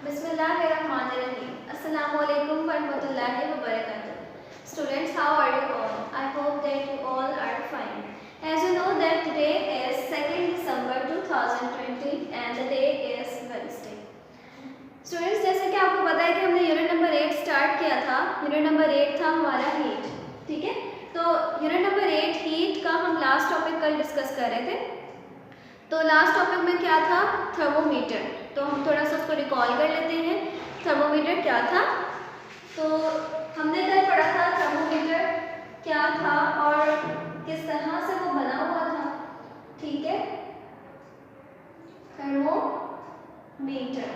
Bismillahirrahmanirrahim. Assalamualaikum warahmatullahi wabarakatuh. Students, how are you all? I hope that you all are fine. As you know that today is 2nd December 2020 and the day is Wednesday. Students, जैसे कि आपको पता है कि हमने unit number 8 start किया था. Unit number 8 था हमारा हीट. ठीक है, तो यूनिट नंबर 8 हीट का हम लास्ट टॉपिक कल डिस्कस कर रहे थे. तो लास्ट टॉपिक में क्या था? थर्मोमीटर. तो हम थोड़ा सा उसको रिकॉल कर लेते हैं. थर्मोमीटर क्या था? तो हमने कल पढ़ा था थर्मोमीटर क्या था और किस तरह से वो बना हुआ था. ठीक है, थर्मोमीटर.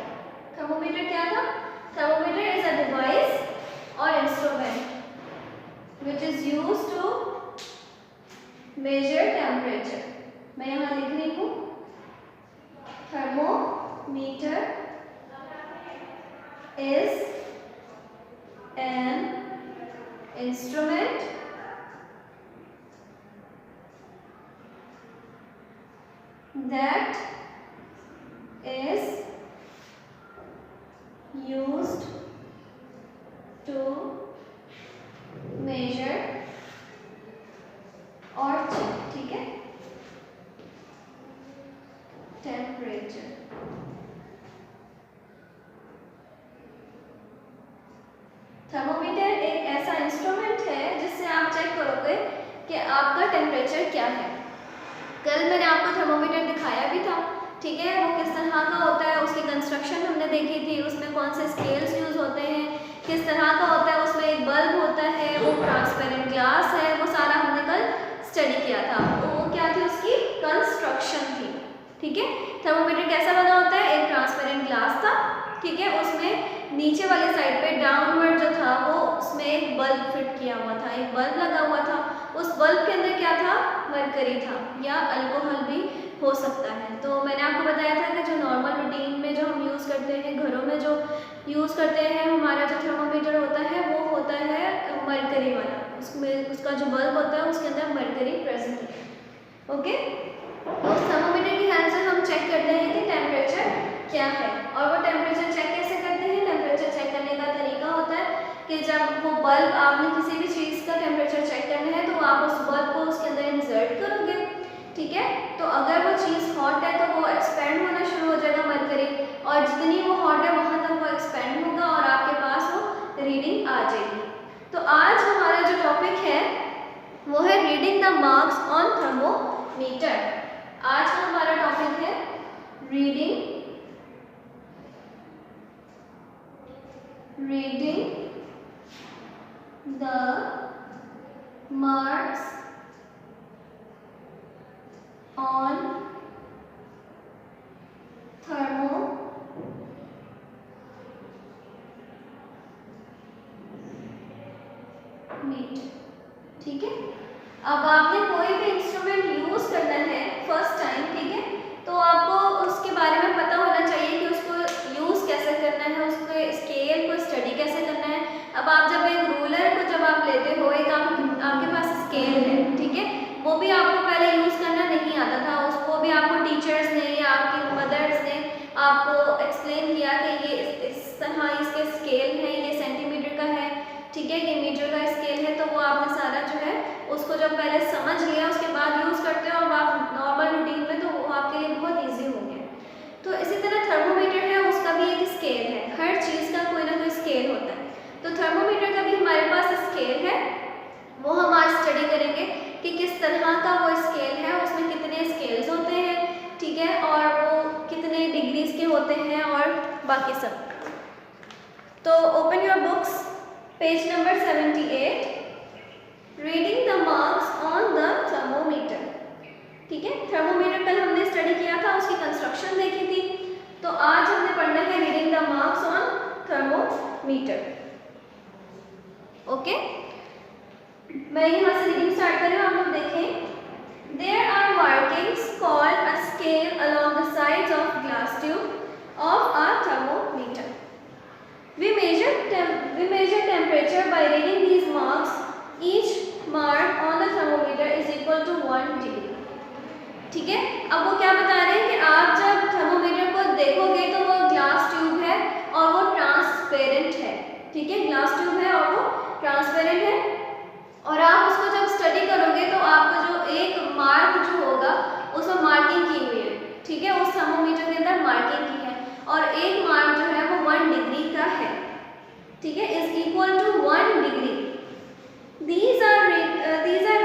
थर्मोमीटर क्या था? Thermometer is a device or instrument which is used to measure temperature. मैं यहाँ लिख रही हूँ thermometer is an instrument that is used to measure और check. ठीक है, टेम्परेचर. थर्मोमीटर एक ऐसा इंस्ट्रूमेंट है जिससे आप चेक करोगे कि आपका टेम्परेचर क्या है. कल मैंने आपको थर्मोमीटर दिखाया भी था. ठीक है, वो किस तरह का होता है, उसकी कंस्ट्रक्शन हमने देखी थी, उसमें कौन से स्केल्स यूज होते हैं, किस तरह का होता है, उसमें एक बल्ब होता है, वो ट्रांसपेरेंट ग्लास है, वो सारा हमने कल स्टडी किया था. तो वो क्या थी? उसकी कंस्ट्रक्शन थी. ठीक है, थर्मोमीटर कैसा बना होता है? एक ट्रांसपेरेंट ग्लास था. ठीक है, उसमें नीचे वाले साइड पे डाउनवर्ड जो था वो उसमें एक बल्ब फिट किया हुआ था, एक बल्ब लगा हुआ था. उस बल्ब के अंदर क्या था? मरकरी था या अल्कोहल भी हो सकता है. तो मैंने आपको बताया था कि जो नॉर्मल रूटीन में जो हम यूज़ करते हैं, घरों में जो यूज़ करते हैं, हमारा जो थर्मोमीटर होता है वो होता है मरकरी वाला. उसमें उसका जो बल्ब होता है उसके अंदर मरकरी प्रेजेंट है. ओके, उस थर्मोमीटर की हेल्प से हम चेक करते हैं कि टेम्परेचर क्या है. और वो टेम्परेचर चेक कैसे करते हैं? टेम्परेचर चेक करने का तरीका होता है कि जब वो बल्ब, आपने किसी भी चीज़ का टेम्परेचर चेक करना है तो आप उस बल्ब को उसके अंदर इंसर्ट करोगे. ठीक है, तो अगर वो चीज़ हॉट है तो वो एक्सपेंड होना शुरू हो जाएगा मरकरी, और जितनी वो हॉट है वहाँ तक वो एक्सपेंड होगा और आपके पास वो रीडिंग आ जाएगी. तो आज हमारा जो टॉपिक है वो है reading the marks on thermometer. आज का हमारा टॉपिक है reading the marks on thermometer. ठीक है, अब आपने कोई भी इंस्ट्रूमेंट यूज करना है फर्स्ट टाइम. ठीक है, तो आपको उसके बारे में पता होना चाहिए कि उसको यूज कैसे करना है, उसके स्केल को स्टडी कैसे करना है. अब आप जब एक रूलर को जब आप लेते हो, एक आपके पास स्केल है. ठीक है, वो भी आपको पहले यूज करना नहीं आता था. उसको भी आपको टीचर्स ने या आपकी मदर्स ने आपको एक्सप्लेन किया कि ये इस तरह इसके स्केल है, ये सेंटीमीटर का है. ठीक है, ये मीटर का स्केल है. तो वो आपने सारा जो है उसको जब पहले समझ लिया उसके बाद यूज़ करते हो अब आप नॉर्मल रूटीन में, तो वो आपके लिए बहुत इजी हो गया. तो इसी तरह थर्मोमीटर है, उसका भी एक स्केल है. हर चीज़ का कोई ना कोई स्केल होता है. तो थर्मोमीटर का भी हमारे पास स्केल है, वो हम आज स्टडी करेंगे कि किस तरह का वो स्केल है, उसमें कितने स्केल्स होते हैं. ठीक है, और वो कितने डिग्रीज के होते हैं और बाकी सब. तो open your books, page number 78, reading the marks on the thermometer. ठीक है, थर्मोमीटर कल हमने स्टडी किया था, उसकी कंस्ट्रक्शन देखी थी. तो आज हमने पढ़ना है reading the marks on thermometer. Okay, मैं यहाँ से रीडिंग स्टार्ट कर रही हूँ, आप लोग देखें. There are markings called a scale along the sides of glass tube of a thermometer. We measure temperature by reading these marks. Each mark on the thermometer is equal to 1 degree. ठीक है, अब वो क्या बता रहे हैं कि आप जब थर्मोमीटर को देखोगे तो वो ग्लास ट्यूब है और ठीक है, ग्लास ट्यूब है और वो ट्रांसपेरेंट है, और आप उसको जब स्टडी करोगे तो आपको जो एक मार्क जो होगा उसमें मार्किंग की हुई है, ठीक है, उस थर्मोमीटर के अंदर मार्किंग की है, और एक मार्क जो है वो 1 डिग्री का है, ठीक है, is equal to 1 degree. These are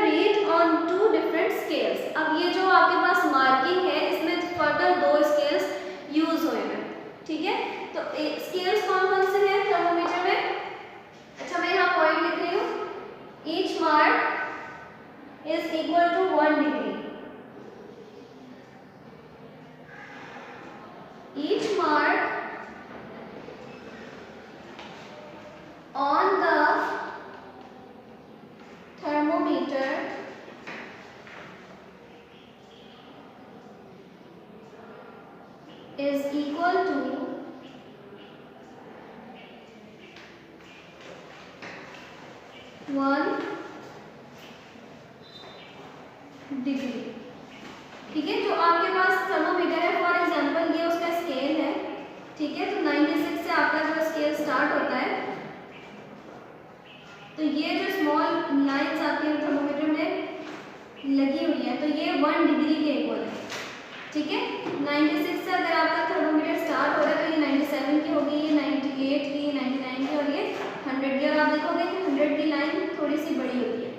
read on 2 different scales। अब ये जो आपके पास मार्किंग है इसमें फर्दर 2 स्केल्स यूज हुए हैं, ठीक है। तो स्केल्स कौन कौन से हैं थर्मोमीटर में? अच्छा, मैं यहाँ पॉइंट लिख रही हूँ। Each mark is equal to 1 degree. Each mark on the thermometer is equal to 1 degree, ठीक है। जो आपके पास थर्मोमीटर है, फॉर एग्जांपल ये उसका स्केल है, ठीक है, तो 96 से आपका जो स्केल स्टार्ट होता है, तो ये जो स्मॉल लाइंस आपके थर्मोमीटर में लगी हुई है, तो ये 1 डिग्री के इक्वल है, ठीक है। 96 से अगर आपका थर्मोमीटर स्टार्ट हो रहा है तो ये 97 की होगी, ये 98 की, 99 की, और ये 100 की, और आप देखोगे कि 100 की लाइन थोड़ी सी बड़ी होती है,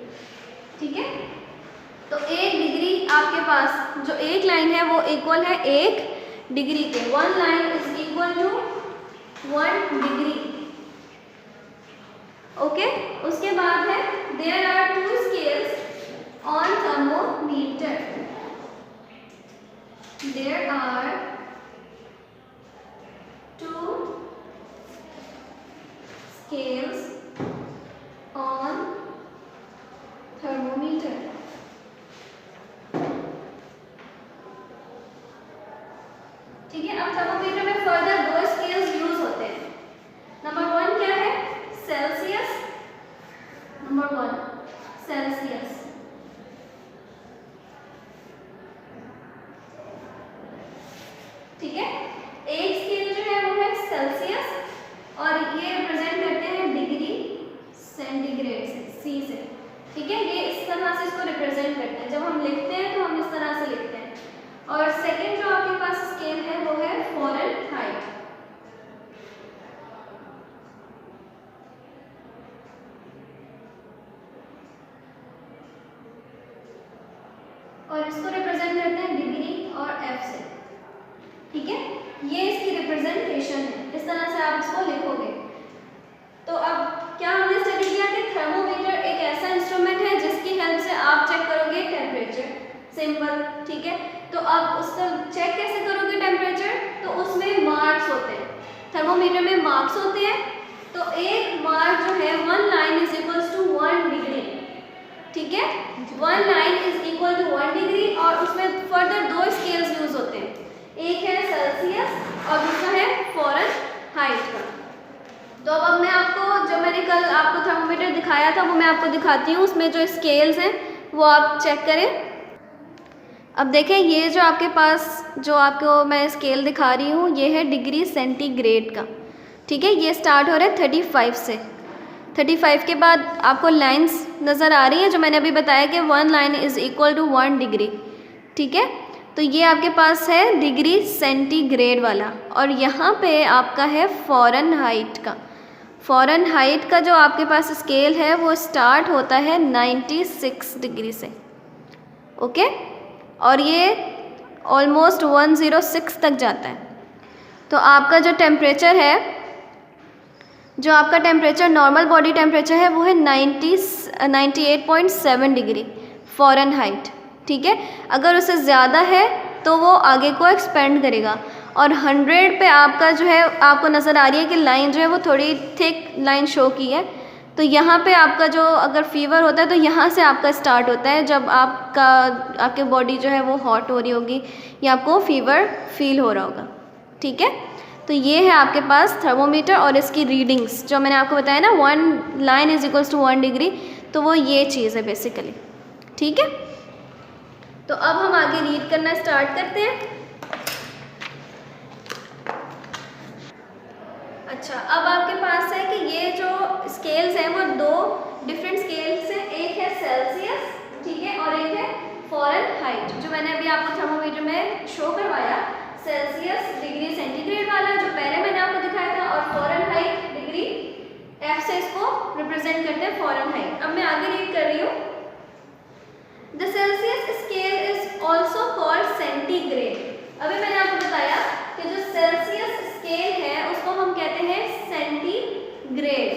ठीक है। तो 1 डिग्री आपके पास जो एक लाइन है वो इक्वल है 1 डिग्री के। 1 line is equal to 1 degree, okay. उसके बाद है there are 2 scales on thermometer. There are 2 scales on thermometer. ठीक है, अब थर्मोमीटर में फर्दर 2 स्केल्स यूज होते हैं। नंबर 1 क्या है? सेल्सियस। नंबर 1 सेल्सियस, ठीक है। एक स्केल जो है वो है सेल्सियस, और ये रिप्रेजेंट करते हैं डिग्री सेंटीग्रेड से, सी से, ठीक है। ये इस तरह से इसको रिप्रेजेंट करते हैं, जब हम लिखते हैं तो हम इस तरह से लिखते हैं। और सेकंड जो आपके पास स्केल है वो है फ़ारेनहाइट। और इसको रिप्रेजेंट करते हैं डिग्री और एफ से, ठीक है। ये इसकी रिप्रेजेंटेशन है, इस तरह से आप इसको लिखोगे। तो अब क्या हमने स्टडी किया कि थर्मोमीटर एक ऐसा इंस्ट्रूमेंट है जिसकी हेल्प से आप चेक करोगे टेम्परेचर, सिंपल, ठीक है। तो अब उसको चेक कैसे करोगे टेम्परेचर? तो उसमें मार्क्स होते हैं, थर्मोमीटर में मार्क्स होते हैं। तो एक मार्क जो है 1 line is equals to 1 degree, ठीक है। 1 line is equal to 1 degree, और उसमें फर्दर 2 स्केल्स यूज होते हैं, एक है सेल्सियस और दूसरा है फ़ारेनहाइट का। तो अब मैं आपको, जो मैंने कल आपको थर्मोमीटर दिखाया था वो मैं आपको दिखाती हूँ, उसमें जो स्केल्स हैं वो आप चेक करें। अब देखें, ये जो आपके पास जो आपको मैं स्केल दिखा रही हूँ ये है डिग्री सेंटीग्रेड का, ठीक है। ये स्टार्ट हो रहा है 35 से। 35 के बाद आपको लाइंस नज़र आ रही हैं, जो मैंने अभी बताया कि 1 line is equal to 1 degree, ठीक है। तो ये आपके पास है डिग्री सेंटीग्रेड वाला, और यहाँ पे आपका है फ़ारेनहाइट का। फ़ारेनहाइट का जो आपके पास स्केल है वो स्टार्ट होता है 96 डिग्री से, ओके, और ये ऑलमोस्ट 106 तक जाता है। तो आपका जो टेम्परेचर है, जो आपका टेम्परेचर नॉर्मल बॉडी टेम्परेचर है वो है 98.7 डिग्री फ़ारेनहाइट, ठीक है। अगर उससे ज़्यादा है तो वो आगे को एक्सपेंड करेगा, और 100 पे आपका जो है, आपको नज़र आ रही है कि लाइन जो है वो थोड़ी थिक लाइन शो की है। तो यहाँ पे आपका जो अगर फीवर होता है तो यहाँ से आपका स्टार्ट होता है, जब आपके बॉडी जो है वो हॉट हो रही होगी या आपको फीवर फील हो रहा होगा, ठीक है। तो ये है आपके पास थर्मोमीटर, और इसकी रीडिंग्स जो मैंने आपको बताया ना, 1 line is equals to 1 degree, तो वो ये चीज़ है बेसिकली, ठीक है। तो अब हम आगे रीड करना स्टार्ट करते हैं। अच्छा, अब आपके पास है कि ये जो स्केल्स हैं वो दो डिफरेंट स्केल्स हैं, एक है सेल्सियस, ठीक है, और एक है फ़ारेनहाइट, जो मैंने अभी आपको थर्मोमीटर में शो करवाया, सेल्सियस डिग्री सेंटीग्रेड वाला जो पहले मैंने आपको दिखाया था, और फ़ारेनहाइट डिग्री एफ से इसको रिप्रेजेंट करते हैं फ़ारेनहाइट। अब मैं आगे रीड कर रही हूँ। The Celsius scale is also called centigrade. अभी मैंने आपको बताया कि जो सेल्सियस स्केल है उसको हम कहते हैं सेंटीग्रेड,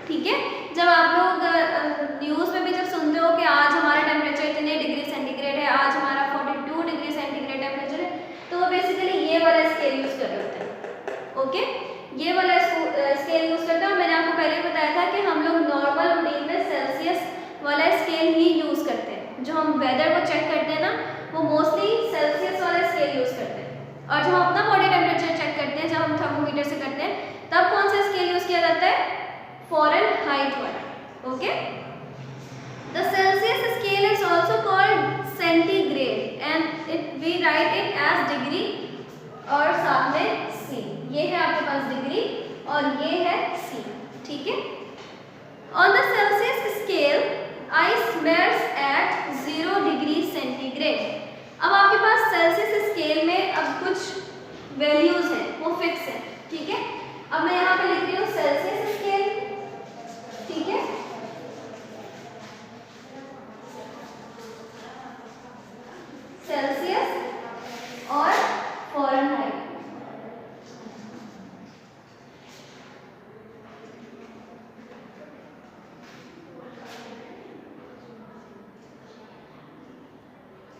ठीक है। जब आप लोग न्यूज़ में भी जब सुनते हो कि आज हमारा टेम्परेचर इतने डिग्री सेंटीग्रेड है, आज हमारा 42 डिग्री सेंटीग्रेड टेम्परेचर है, तो वो बेसिकली ये वाला स्केल यूज़ कर रहे होते हैं, ओके, ये वाला स्केल यूज़ करते हैं। और मैंने आपको पहले बताया था कि हम लोग नॉर्मल रूटीन में सेल्सियस वाला स्केल ही यूज़ करते हैं, जो हम वेदर को चेक करते हैं ना, वो मोस्टली सेल्सियस वाला स्केल यूज़ करते हैं। और जब हम अपना बॉडी टेम्परेचर चेक करते हैं, जब हम थर्मोमीटर से करते हैं, तब कौन सा स्केल यूज़ किया जाता है? फ़ारेनहाइट वाला, okay. The Celsius scale is also called centigrade and we write it as degree और साथ में सी। ये है आपके पास डिग्री और ये है सी, ठीक है। On the Celsius scale ice melts at 0 degree centigrade. अब आपके पास सेल्सियस स्केल में अब कुछ वैल्यूज हैं, वो फिक्स है, ठीक है। अब मैं यहाँ पे लिख रही हूँ सेल्सियस स्केल, ठीक है, सेल्सियस और फ़ारेनहाइट,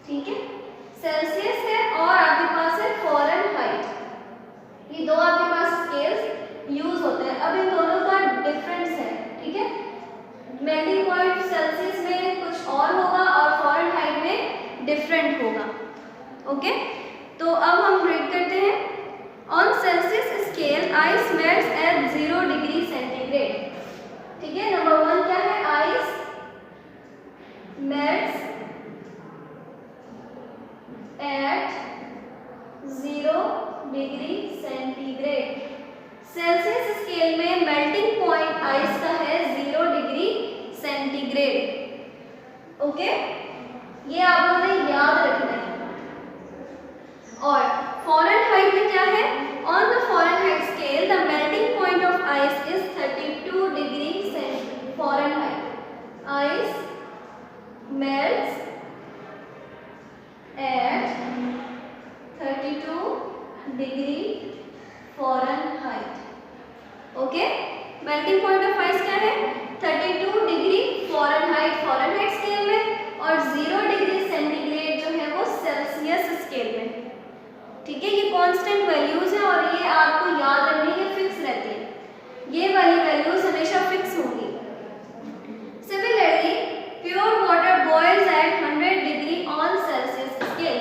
ठीक है। सेल्सियस है और आपके पास है फ़ारेनहाइट, ये दो आपके पास स्केल्स यूज होते हैं। अब इन दोनों का डिफरेंस है, ठीक है। मेल्टिंग पॉइंट सेल्सियस में कुछ और होगा और फ़ारेनहाइट में डिफरेंट होगा, ओके। तो अब हम रीड करते हैं। On Celsius scale ice melts at 0 degree centigrade, ठीक है। नंबर 1 क्या है? Ice melts at 0 degree centigrade. Celsius scale में मेल्टिंग पॉइंट आइस का है 0 डिग्री सेंटीग्रेड, ओके, ये आप लोगों ने याद रखना है। और फ़ारेनहाइट में क्या है? On the Fahrenheit scale the melting point of ice is 32 degree Fahrenheit. Ice melts at 32 degree Fahrenheit, okay. Melting point of ice क्या है? 32 डिग्री फ़ारेनहाइट फ़ारेनहाइट स्केल में, और 0 डिग्री सेंटीग्रेड जो है वो सेल्सियस स्केल में, ठीक है। ये कांस्टेंट वैल्यूज हैं और ये आपको याद रखनी है, फिक्स रहती है, ये वाली वैल्यूज हमेशा फिक्स होंगी। Similarly pure water boils at 100 degree on Celsius scale.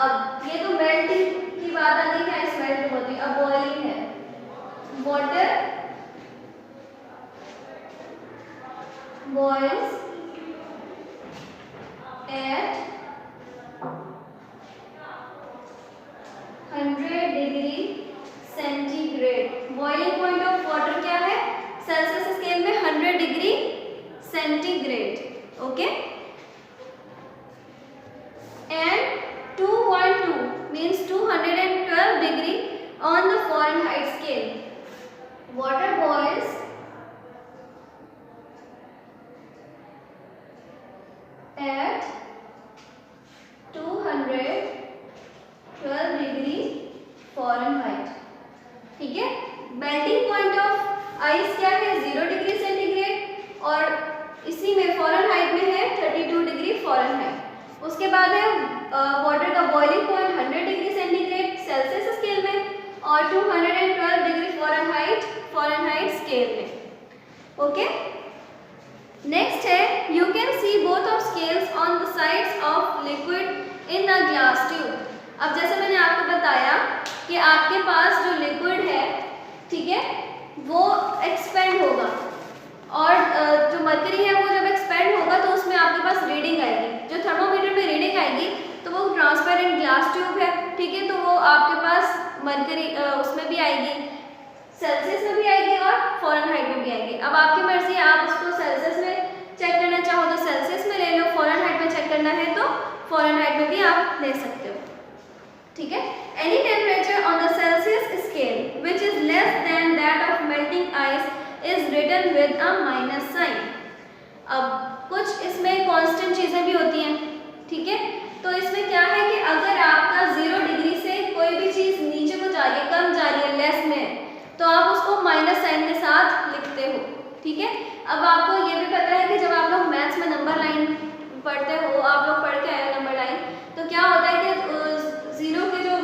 अब ये तो मेल्टिंग की बात आ गई है, आइस मेल्ट होती है, अब बॉइलिंग है। Water boils at 100 degree centigrade. Boiling point of water क्या है? सेल्सियस स्केल में 100 degree centigrade, okay. And 212 means 212 degree on the Fahrenheit scale. Water boils at 212 degree Fahrenheit, ठीक है। मेल्टिंग पॉइंट ऑफ आइस क्या है? 0 degree centigrade, और इसी में फ़ारेनहाइट में है 32 डिग्री फ़ारेनहाइट। उसके बाद है वाटर का boiling point 100 degree centigrade Celsius scale में, और 212 डिग्री फ़ारेनहाइट स्केल में, ओके। नेक्स्ट है you can C both of scales on the sides of liquid in a glass tube. अब जैसे मैंने आपको बताया कि आपके पास जो लिक्विड है, ठीक है, वो एक्सपेंड होगा, और जो मरकरी है वो जब एक्सपेंड होगा तो उसमें आपके पास रीडिंग आएगी। जो थर्मोमीटर में रीडिंग आएगी तो वो ट्रांसपेरेंट ग्लास ट्यूब है, ठीक है, तो वो आपके पास मरकरी उसमें भी आएगी, सेल्सियस में भी भी आएंगे। अब आपकी मर्जी है, आप उसको सेल्सियस में चेक करना चाहो तो सेल्सियस में ले लो, फ़ारेनहाइट में चेक करना है तो फ़ारेनहाइट में भी आप ले सकते हो। ठीक है, any temperature on the Celsius scale which is less than that of melting ice is written with a minus sign. अब कुछ इसमें कांस्टेंट चीज़ें भी होती हैं, ठीक है, तो इसमें क्या है कि अगर आपका 0 डिग्री से कोई भी चीज़ नीचे को जा रही है, कम जा रही है, लेस में, तो आप उसको माइनस साइन के साथ लिखते हो। ठीक है, अब आपको ये भी पता है कि जब आप लोग मैथ्स में नंबर लाइन पढ़ते हो, आप लोग पढ़ के आए हो नंबर लाइन, तो क्या होता है कि 0 के जो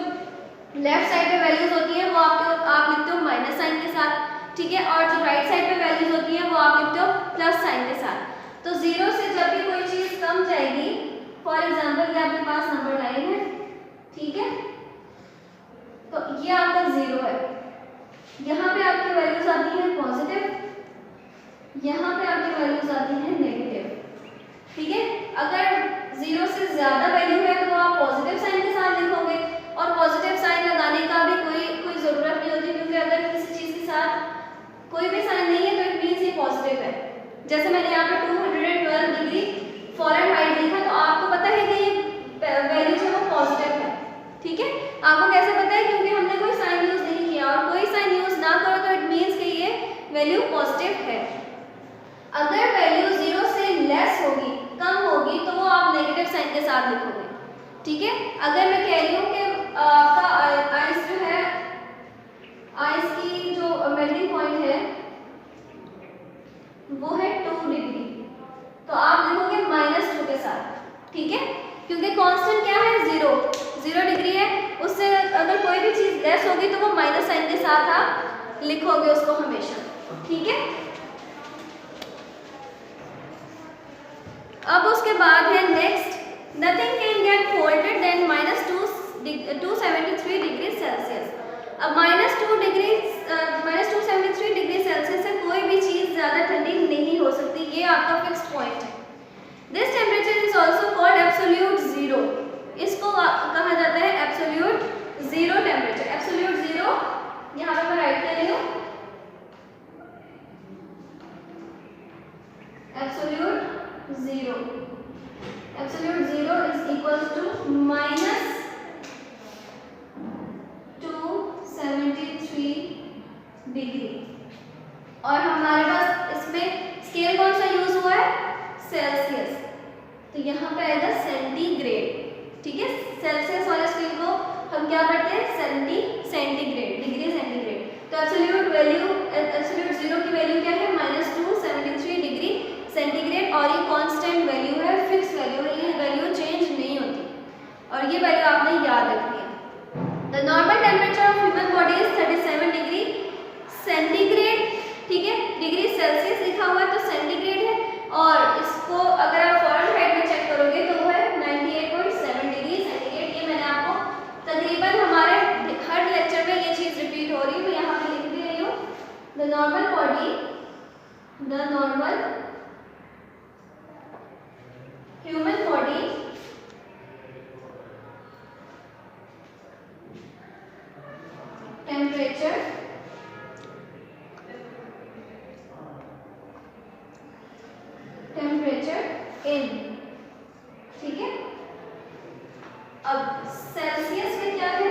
लेफ्ट साइड पे वैल्यूज होती हैं वो आप लिखते हो माइनस साइन के साथ, ठीक है, और जो राइट साइड पे वैल्यूज होती हैं वो आप लिखते हो प्लस साइन के साथ। तो 0 से जब भी कोई चीज़ कम जाएगी, फॉर एग्जाम्पल ये आपके पास नंबर लाइन है, ठीक है, तो ये आपका 0 है, यहाँ पे आपकी वैल्यूज आती है पॉजिटिव, यहाँ पे आपकी वैल्यूज आती है नेगेटिव। ठीक है, अगर 0 से ज़्यादा वैल्यू है तो आप पॉजिटिव साइन के साथ लिखोगे, और पॉजिटिव साइन लगाने का भी कोई ज़रूरत नहीं होती, क्योंकि अगर किसी चीज़ के साथ कोई भी साइन नहीं है तो इट मीन्स ये पॉजिटिव है। जैसे मैंने यहाँ पे 212 डिग्री फ़ारेनहाइट लिखा, तो आपको पता है कि ये वैल्यू जो है वो पॉजिटिव है। ठीक है, आपको कैसे पता है? क्योंकि हमने कोई साइन यूज़ नहीं किया, और कोई साइन यूज़ ना करो तो इट मीन्स कि ये वैल्यू पॉजिटिव है। अगर वैल्यू 0 से लेस होगी, कम होगी, तो वो आप नेगेटिव साइन के साथ लिखोगे। ठीक है, अगर मैं कह रही हूँ कि आपका आइस जो है, आइस की जो मेल्टिंग पॉइंट है वो है 2 डिग्री, तो आप लिखोगे -2 के साथ। ठीक है, क्योंकि कांस्टेंट क्या है? 0 डिग्री है, उससे अगर कोई भी चीज़ लेस होगी तो वो माइनस साइन के साथ आप लिखोगे उसको हमेशा। ठीक है, अब उसके बाद है next, nothing can get colder than -273 degree Celsius. अब -273 डिग्री सेल्सियस से कोई भी चीज़ ज़्यादा ठंडी नहीं हो सकती, ये आपका फिक्स्ड पॉइंट है। This temperature is also called absolute zero, इसको कहा जाता है absolute zero temperature. Absolute zero यहाँ पे मैं राइट कर रही हूँ, absolute zero is equals to -273 degree. और हमारे पास इसमें स्केल कौन सा यूज हुआ है? सेल्सियस, तो यहाँ पे आएगा सेंटीग्रेड। ठीक है, सेल्सियस वाले स्केल को हम क्या पढ़ते हैं? Centigrade, degree centigrade. तो एब्सोल्यूट वैल्यू, एब्सोल्यूट ज़ीरो की वैल्यू क्या है? -273 डिग्री सेंटीग्रेड, और ये कांस्टेंट वैल्यू है, फिक्स वैल्यू है, ये वैल्यू चेंज नहीं होती, और ये वैल्यू आपने याद रखनी है। The normal temperature of human body is 37 degree centigrade. ठीक है, डिग्री सेल्सियस लिखा हुआ है तो सेंटीग्रेड है, और इसको अगर आप फ़ारेनहाइट में चेक करोगे तो वो है 98.7 डिग्री सेंटीग्रेड। ये मैंने आपको तकरीबन हमारे हर लेक्चर में ये चीज़ रिपीट हो रही है, मैं यहाँ पे लिख भी रही हूँ। The normal human body temperature in, ठीक है। अब सेल्सियस में क्या है?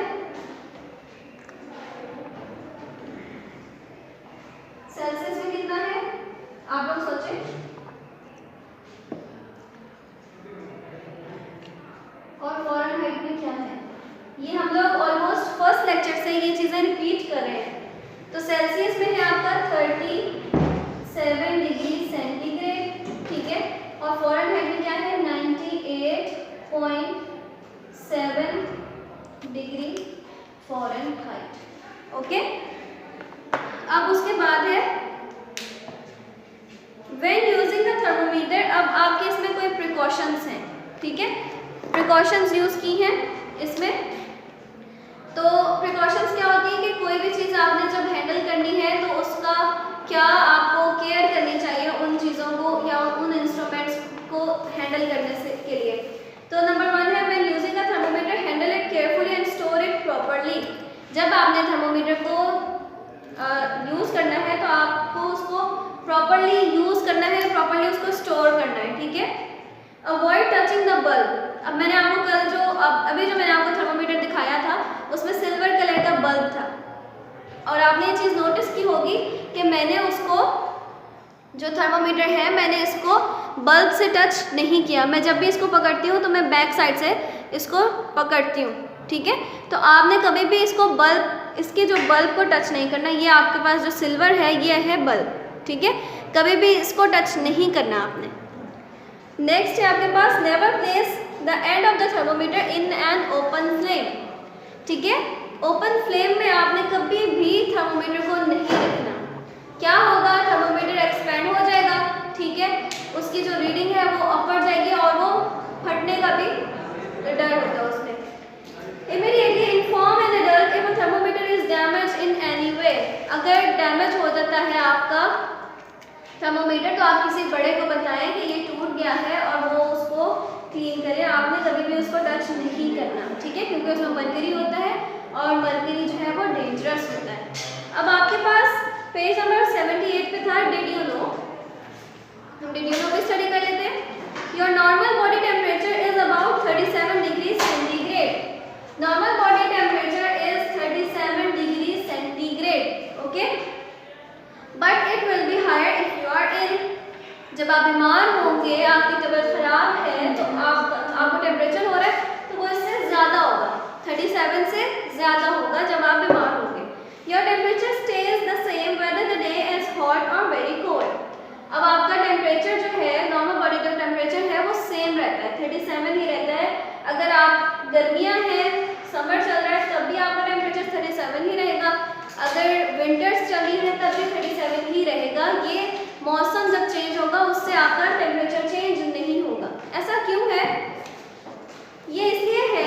सेल्सियस में कितना है आप लोग सोचें, और फ़ारेनहाइट में क्या है? ये हम लोग ऑलमोस्ट फर्स्ट लेक्चर से ये चीज़ें रिपीट कर रहे हैं। तो सेल्सियस में है आपका 37 डिग्री सेंटीग्रेड, ठीक है, और फ़ारेनहाइट में क्या है? 98.7 डिग्री फ़ारेनहाइट। ओके, अब उसके बाद है व्हेन यूजिंग द थर्मोमीटर। अब आपके इसमें कोई प्रिकॉशंस हैं, ठीक है, प्रिकॉशंस यूज़ की हैं इसमें। तो प्रिकॉशंस क्या होती है कि कोई भी चीज़ आपने जब हैंडल करनी है तो उसका क्या आपको केयर करनी चाहिए उन चीज़ों को या उन इंस्ट्रूमेंट्स को हैंडल करने से के लिए। तो नंबर 1 है when using a thermometer handle it carefully and store it properly. जब आपने थर्मोमीटर को यूज़ करना है तो आपको उसको प्रॉपरली यूज़ करना है, प्रॉपरली उसको स्टोर करना है, ठीक है। Avoid touching the bulb. अब मैंने आपको कल अभी जो मैंने आपको थर्मोमीटर दिखाया था उसमें सिल्वर कलर का बल्ब था, और आपने ये चीज़ नोटिस की होगी कि मैंने उसको जो थर्मोमीटर है मैंने इसको बल्ब से टच नहीं किया। मैं जब भी इसको पकड़ती हूँ तो मैं बैक साइड से इसको पकड़ती हूँ, ठीक है। तो आपने कभी भी इसको इसके जो बल्ब को टच नहीं करना। ये आपके पास जो सिल्वर है ये है बल्ब, ठीक है, कभी भी इसको टच नहीं करना आपने। नेक्स्ट है आपके पास never place the end of the thermometer in an open flame, ठीक है। ओपन फ्लेम में आपने कभी भी थर्मोमीटर को नहीं रखना। क्या होगा, थर्मोमीटर एक्सपेंड हो जाएगा, ठीक है, उसकी जो रीडिंग है वो अपवर्ड जाएगी और वो फटने का भी डर होता है उसमें। Immediately inform an adult if a thermometer is damaged in any way। अगर डैमेज हो जाता है आपका थर्मोमीटर तो आप किसी बड़े को बताएं कि ये टूट गया है और वो उसको क्लीन करे। आपने कभी भी उसको टच नहीं करना, ठीक है, क्योंकि उसमें मरकरी होता है और मरकरी जो है वो डेंजरस होता है। अब आपके पास पेज नंबर 78 पे था डिड यू नो। हम डिड यू नो की स्टडी कर लेते हैं। Your normal body temperature is about 37 degree centigrade. Normal body temperature is 37 degree centigrade, okay, but it will be higher if you are ill. जब आप बीमार होंगे, आपकी तबीयत खराब है, तो आपको टेम्परेचर हो रहा है तो वो इससे ज़्यादा होगा, 37 से ज़्यादा होगा जब आप बीमार होंगे। Your temperature stage the same whether the day is hot और वेरी कोल्ड। अब आपका टेम्परेचर जो है, नॉर्मल बॉडी का टेम्परेचर है वो सेम रहता है, 37 ही रहता है। अगर आप गर्मियाँ हैं, समर चल रहा है, तब भी आपका टेम्परेचर 37 ही रहेगा। अगर विंटर्स चल रही है तब भी 37 ही रहेगा। ये मौसम जब चेंज होगा उससे आपका टेम्परेचर चेंज नहीं होगा। ऐसा क्यों है? ये इसलिए है,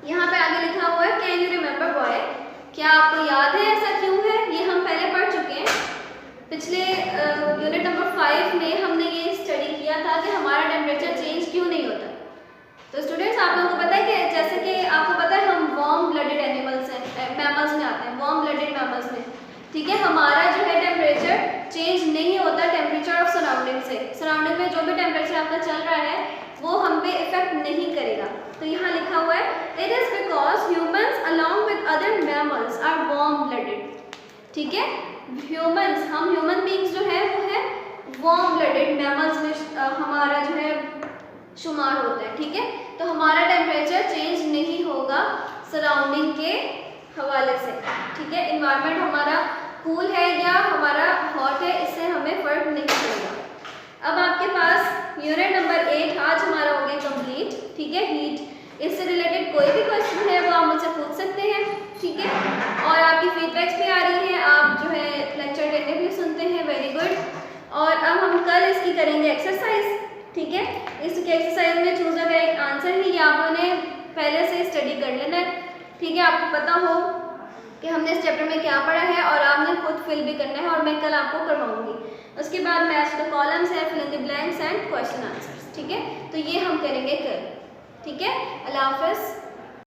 यहाँ पे आगे लिखा हुआ है कैन यू रिमेम्बर बॉय। क्या आपको याद है ऐसा क्यों है? ये हम पहले पढ़ चुके हैं, पिछले यूनिट नंबर 5 में हमने ये स्टडी किया था कि हमारा टेम्परेचर चेंज क्यों नहीं होता। तो स्टूडेंट्स, आप लोगों को पता है कि जैसे कि आपको पता है हम वार्म ब्लडेड एनिमल्स हैं, मैमल्स में आते हैं, वार्म ब्लडेड मैमल्स में, ठीक है। हमारा जो है टेम्परेचर चेंज नहीं होता टेम्परेचर ऑफ सराउंडिंग से। सराउंडिंग में जो भी टेम्परेचर आपका चल रहा है वो हम पे इफेक्ट नहीं करेगा। तो यहाँ लिखा हुआ है it is because humans along with other mammals are warm blooded, ठीक है। ह्यूमन्स, हम ह्यूमन बींग्स जो है वो है वार्म ब्लडेड मैमल्स में हमारा जो है शुमार होता है, ठीक है। तो हमारा टेम्परेचर चेंज नहीं होगा सराउंडिंग के हवाले से, ठीक है। इन्वायरमेंट हमारा कूल है या हमारा हॉट है, इससे हमें फ़र्क नहीं पड़ेगा। अब आपके पास यूनिट नंबर 8 आज हमारा हो गया कंप्लीट, ठीक है। हीट, इससे रिलेटेड कोई भी क्वेश्चन है वो आप मुझसे पूछ सकते हैं, ठीक है। और आपकी फीडबैक्स भी आ रही हैं, आप जो है लेक्चर टेक्निकली सुनते हैं, वेरी गुड। और अब हम कल इसकी करेंगे एक्सरसाइज, ठीक है। इसके एक्सरसाइज में चूज अ करेक्ट आंसर ही आपको ने पहले से स्टडी कर लेना है, ठीक है। आपको पता हो कि हमने इस चैप्टर में क्या पढ़ा है और आपने खुद फिल भी करना है और मैं कल आपको करवाऊंगी। उसके बाद मैच द कॉलम्स है, fill in the blanks and question answers, ठीक है। तो ये हम करेंगे कल, ठीक है। अल्लाह हाफ़िज़।